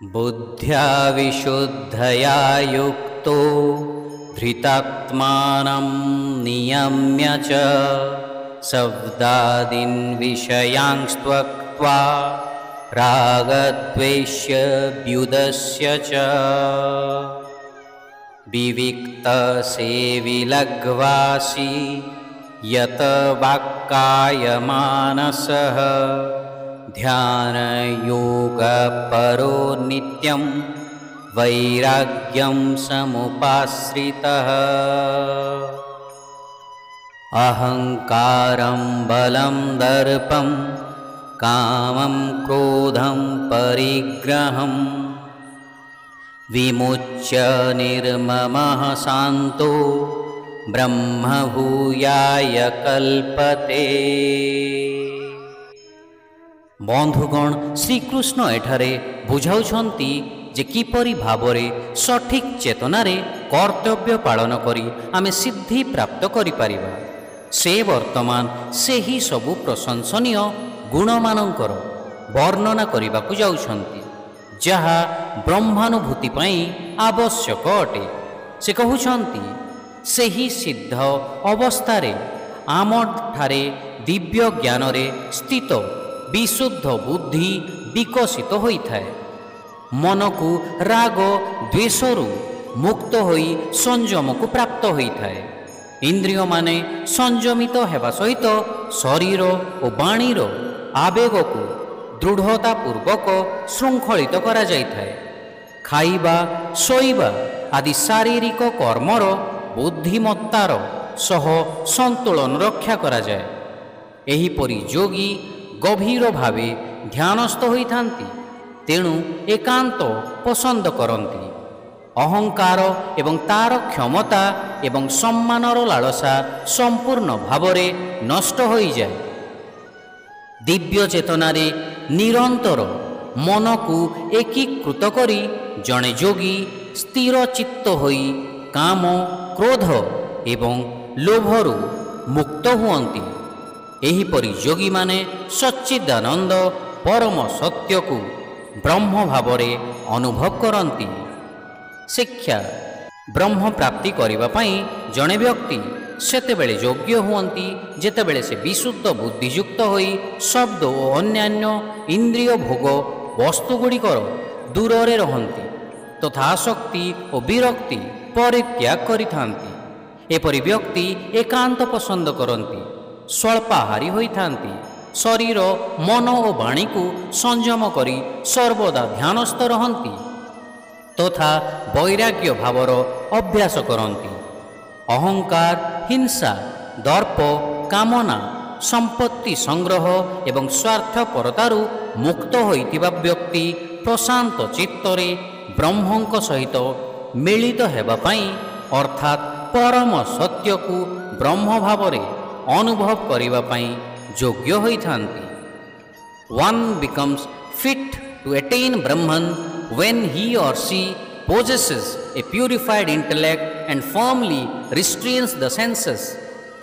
बुद्ध्या विशुद्धया युक्तो धृतात्मानं नियम्य च शब्दादीन् विषयांस्त्यक्त्वा रागद्वेषव्युदस्य च विविक्तसेविलग्वासी यत वाक्कायमानसः ध्यानयोगपरो नित्यं वैराग्यं समुपाश्रितः अहंकारं बलं दर्पं कामं क्रोधं परिग्रहं विमुच्य निर्ममः शान्तो ब्रह्मभूयाय कल्पते। बंधुगण श्रीकृष्ण एठारे बुझाउछंती जे किपरि भावरे सठिक चेतनारे कर्तव्य पालन करी आमे सिद्धि प्राप्त करि पारिबा। से वर्तमान सेही सबु प्रशंसनीय गुणमानंकर वर्णना करिबाकु जाउछंती जहा ब्रह्मानुभूति पई आवश्यक अटे। से कहउछंती सेही सिद्ध अवस्थारे आमठारे दिव्य ज्ञानरे स्थित विशुद्ध बुद्धि विकसित होइथाए। मन को राग द्वेषरु मुक्त होई संयम को प्राप्त होइथाए। इंद्रिय माने संयमित हेबा सहित शरीर और वाणीर आवेग को दृढ़ता पूर्वक श्रृंखलित करा जाइथाए। खाइबा शोइबा आदि शारीरिक कर्मर बुद्धिमत्तार सह संतुलन रक्षा करा जाए। एहिपरि योगी गभीर भावे ध्यानस्थ होइथांती, तेणु एकांत पसंद करती। अहंकार एवं तार क्षमता एवं सम्मानर लालसा संपूर्ण भावरे नष्ट होई जाए। दिव्य चेतनारे निरंतर मन को एकीकृत करी जणे योगी स्थिर चित्त होई काम क्रोध एवं लोभरु मुक्त हुअंती। एहिपरि योगी माने सच्चिदानंद परम सत्य को ब्रह्म भावरे अनुभव करती। शिक्षा ब्रह्म प्राप्ति करिबा पई जणे व्यक्ति सेतेबेले योग्य हुअंती जेतेबेले से विशुद्ध बुद्धियुक्त होई शब्द और अन्यान्य इंद्रिय भोग वस्तुगुड़िकर दूरे रहंती तथा आसक्ति और विरक्ति परित्याग करिथांती। एपरि व्यक्ति एकांत पसंद करती, स्वल्पाहारी होइथांती, शरीर मन और वाणी को संयम करी सर्वदा ध्यानस्थ रहंती तथा वैराग्य भावर अभ्यास करती। अहंकार हिंसा दर्प कामना संपत्ति संग्रह एवं स्वार्थपरतारु मुक्त होइतिबा व्यक्ति प्रशांत चित्तरे ब्रह्मंक सहित मिलित हेबा पई अर्थात परम सत्य को ब्रह्म भावरे अनुभव करिबा पई योग्य होइथांती। One becomes fit to attain Brahman when he or she possesses a purified intellect and firmly restrains the senses,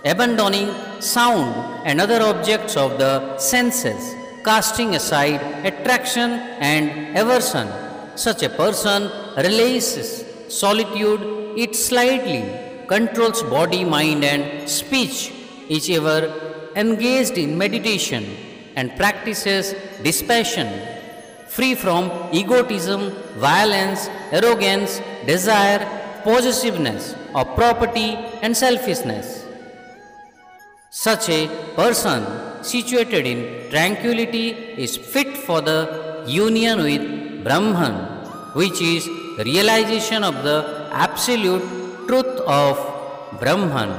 abandoning sound and other objects of the senses, casting aside attraction and aversion. Such a person realizes solitude, eats slightly, controls body, mind and speech, is ever engaged in meditation and practices dispassion, free from egotism, violence, arrogance, desire, possessiveness of property and selfishness. Such a person situated in tranquility is fit for the union with Brahman, which is the realization of the absolute truth of Brahman.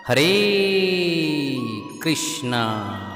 Hare Krishna.